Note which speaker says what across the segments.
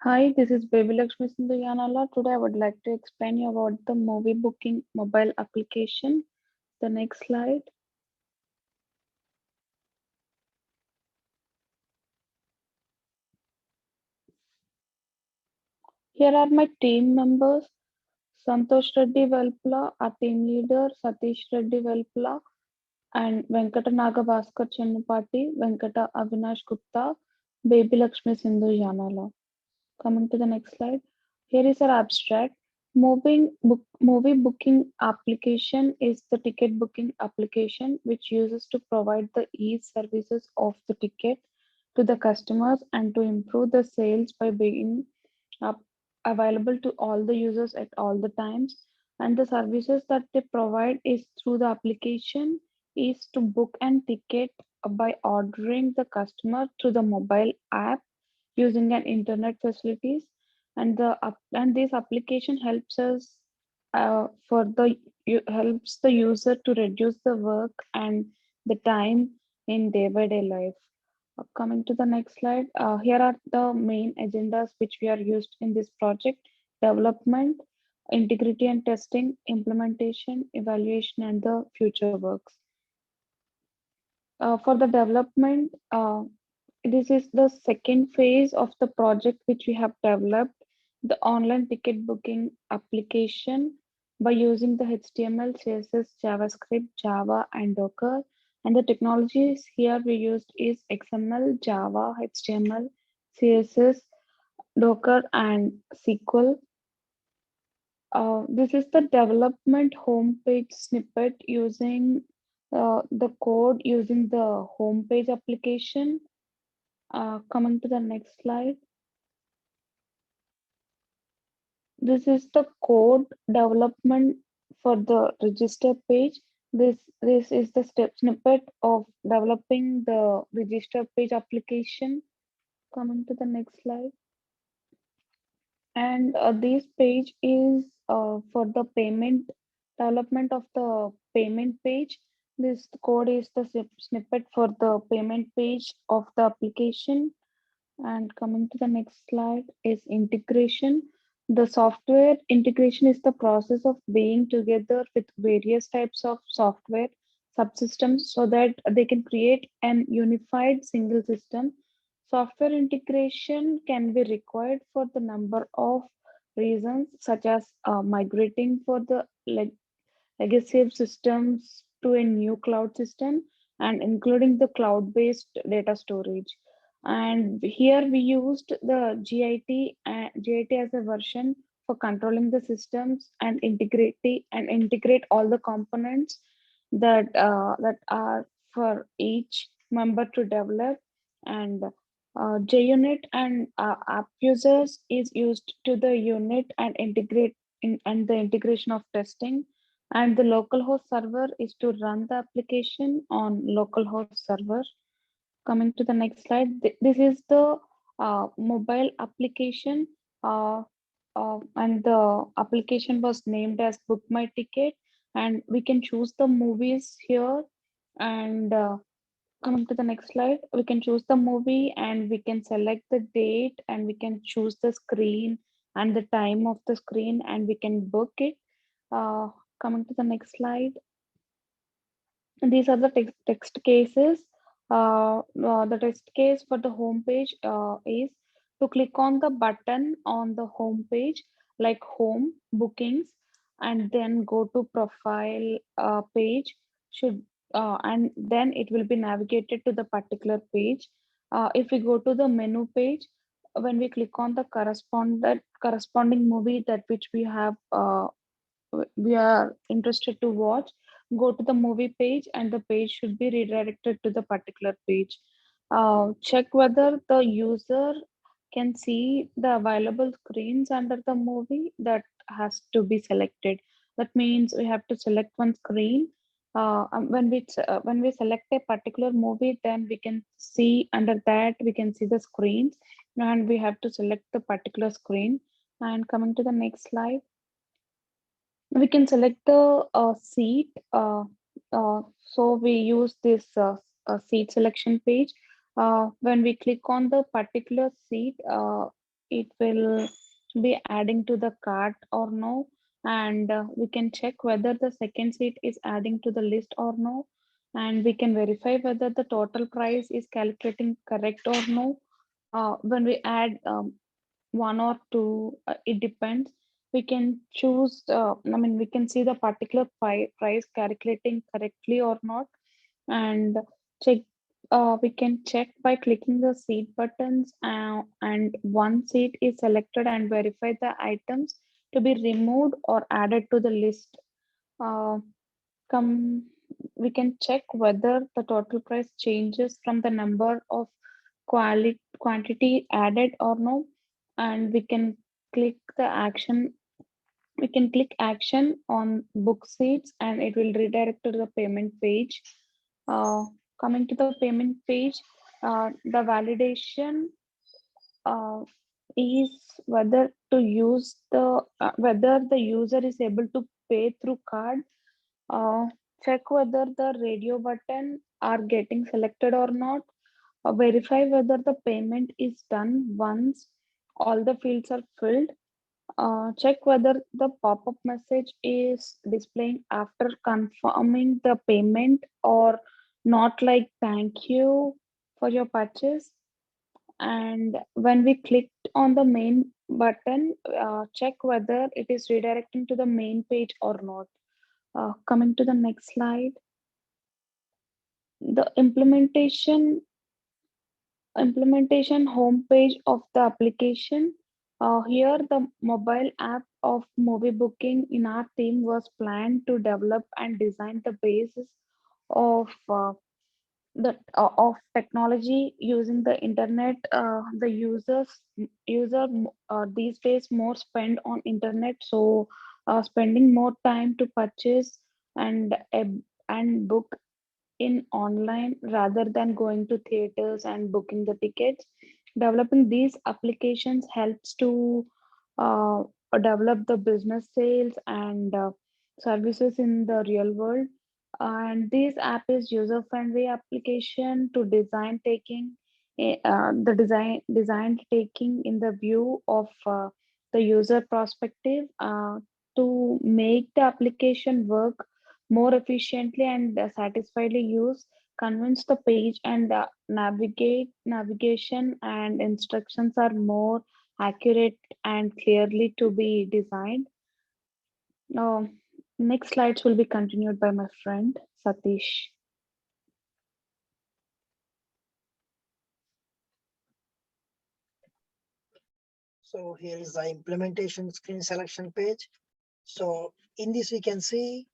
Speaker 1: Hi, this is Baby Lakshmi Sindhuyanala. Today I would like to explain you about the movie booking mobile application. The next slide. Here are my team members. Santosh Reddy Velpula, our team leader, Satish Reddy Velpula, and Venkata Nagabhaskar Chennupati, Venkata Avinash Gupta, Baby Lakshmi Sindhuyanala. Coming to the next slide. Here is our abstract. Movie booking application is the ticket booking application which uses to provide the e-services of the ticket to the customers and to improve the sales by being up available to all the users at all the times. And the services that they provide is through the application is to book and ticket by ordering the customer through the mobile app using an internet facilities, and this application helps us helps the user to reduce the work and the time in day by day life. Coming to the next slide, here are the main agendas which we are used in this project: development, integrity and testing, implementation, evaluation, and the future works. For the development, this is the second phase of the project which we have developed, the online ticket booking application by using the HTML, CSS, JavaScript, Java, and Docker. And the technologies here we used is XML, Java, HTML, CSS, Docker, and SQL. This is the development homepage snippet using the code using the homepage application. Coming to the next slide, this is the code development for the register page. This is the step snippet of developing the register page application. Coming to the next slide, and this page is for the payment development of the payment page. This code is the snippet for the payment page of the application. And coming to the next slide is integration. The software integration is the process of being together with various types of software subsystems so that they can create an unified single system. Software integration can be required for the number of reasons, such as migrating for the legacy systems to a new cloud system and including the cloud-based data storage. And here we used the GIT as a version for controlling the systems and integrate all the components that are for each member to develop. And JUnit and app users is used to the unit and integrate and the integration of testing, and the localhost server is to run the application on localhost server. Coming to the next slide, this is the mobile application, uh, and the application was named as Book My Ticket, and we can choose the movies here. And coming to the next slide, we can choose the movie and we can select the date and we can choose the screen and the time of the screen and we can book it. Uh, Coming to the next slide, these are the text cases. The text case for the home page is to click on the button on the home page, like home, bookings, and then go to profile page. Should And then it will be navigated to the particular page. If we go to the menu page, when we click on the corresponding movie that which we are interested to watch, go to the movie page and the page should be redirected to the particular page. Check whether the user can see the available screens under the movie that has to be selected. That means we have to select one screen. When we select a particular movie, then we can see under that we can see the screens, and we have to select the particular screen. And coming to the next slide, we can select the seat. So we use this seat selection page. When we click on the particular seat, it will be adding to the cart or no. And we can check whether the second seat is adding to the list or no. And we can verify whether the total price is calculating correct or no. When we add one or two, it depends. We can choose, we can see the particular price calculating correctly or not, and check. We can check by clicking the seat buttons, and one seat is selected and verify the items to be removed or added to the list. Uh, come, we can check whether the total price changes from the number of quantity added or no, and click the action we can click action on book seats and it will redirect to the payment page. uh, Coming to the payment page, the validation uh, is whether the user is able to pay through card. uh, Check whether the radio button are getting selected or not. Verify whether the payment is done once all the fields are filled. Check whether the pop-up message is displaying after confirming the payment or not, like thank you for your purchase. And when we clicked on the main button, check whether it is redirecting to the main page or not. Coming to the next slide, the implementation homepage of the application. Here, the mobile app of movie booking in our team was planned to develop and design the basis of of technology using the internet. The user these days more spend on internet, so spending more time to purchase and book in online rather than going to theaters and booking the tickets. Developing these applications helps to uh, develop the business sales and services in the real world. And this app is user-friendly application to design taking in the view of the user perspective, to make the application work more efficiently and satisfyingly use, convince the page and navigation and instructions are more accurate and clearly to be designed. Next slides will be continued by my friend Satish.
Speaker 2: So here is the implementation screen selection page. So in this we can see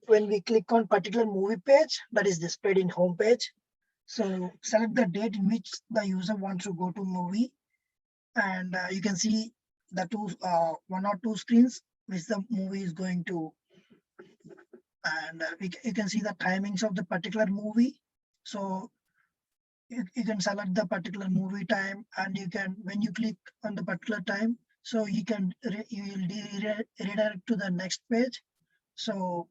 Speaker 2: when we click on particular movie page that is displayed in home page. So select the date in which the user wants to go to movie, and you can see the one or two screens which the movie is going to, and you can see the timings of the particular movie. So you can select the particular movie time, and you can, when you click on the particular time, so you will redirect to the next page. So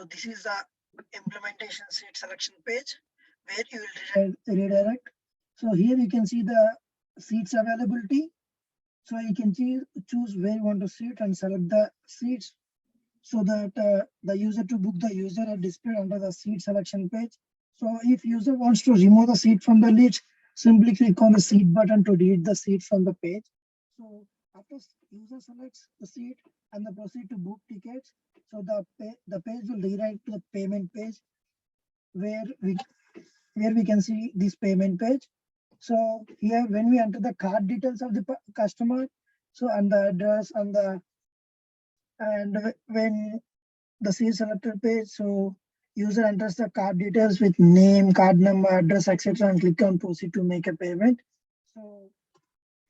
Speaker 2: this is the implementation seat selection page where you will redirect. So here you can see the seats availability. So you can choose where you want to sit and select the seats, so that the user to book the user are displayed under the seat selection page. So if user wants to remove the seat from the list, simply click on the seat button to delete the seat from the page. So after user selects the seat and the proceed to book tickets, so the page will redirect to the payment page where we can see this payment page. So here when we enter the card details of the customer, so and the address and when the seat selected page, so user enters the card details with name, card number, address, etc., and click on proceed to make a payment. So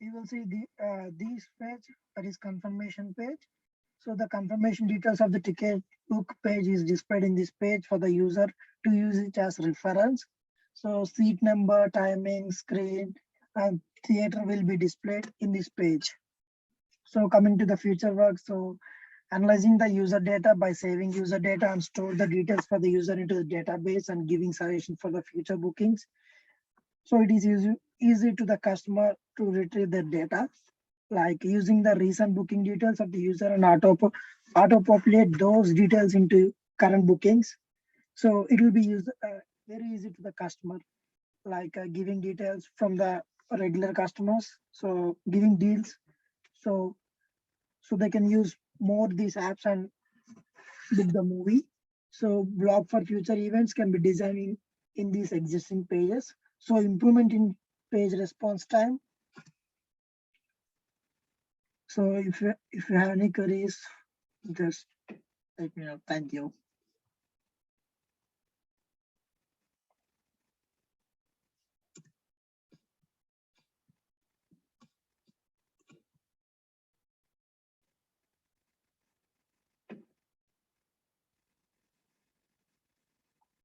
Speaker 2: you will see this page, that is confirmation page. So the confirmation details of the ticket book page is displayed in this page for the user to use it as reference. So seat number, timing, screen, and theater will be displayed in this page. So coming to the future work, so Analyzing the user data by saving user data and store the details for the user into the database and giving suggestions for the future bookings. So it is easy to the customer to retrieve their data, like using the recent booking details of the user and auto populate those details into current bookings. So it will be used very easy to the customer, like giving details from the regular customers. So giving deals, so they can use more these apps and book the movie. So blog for future events can be designed in these existing pages. So improvement in page response time. So if you have any queries, just let me know. Thank you.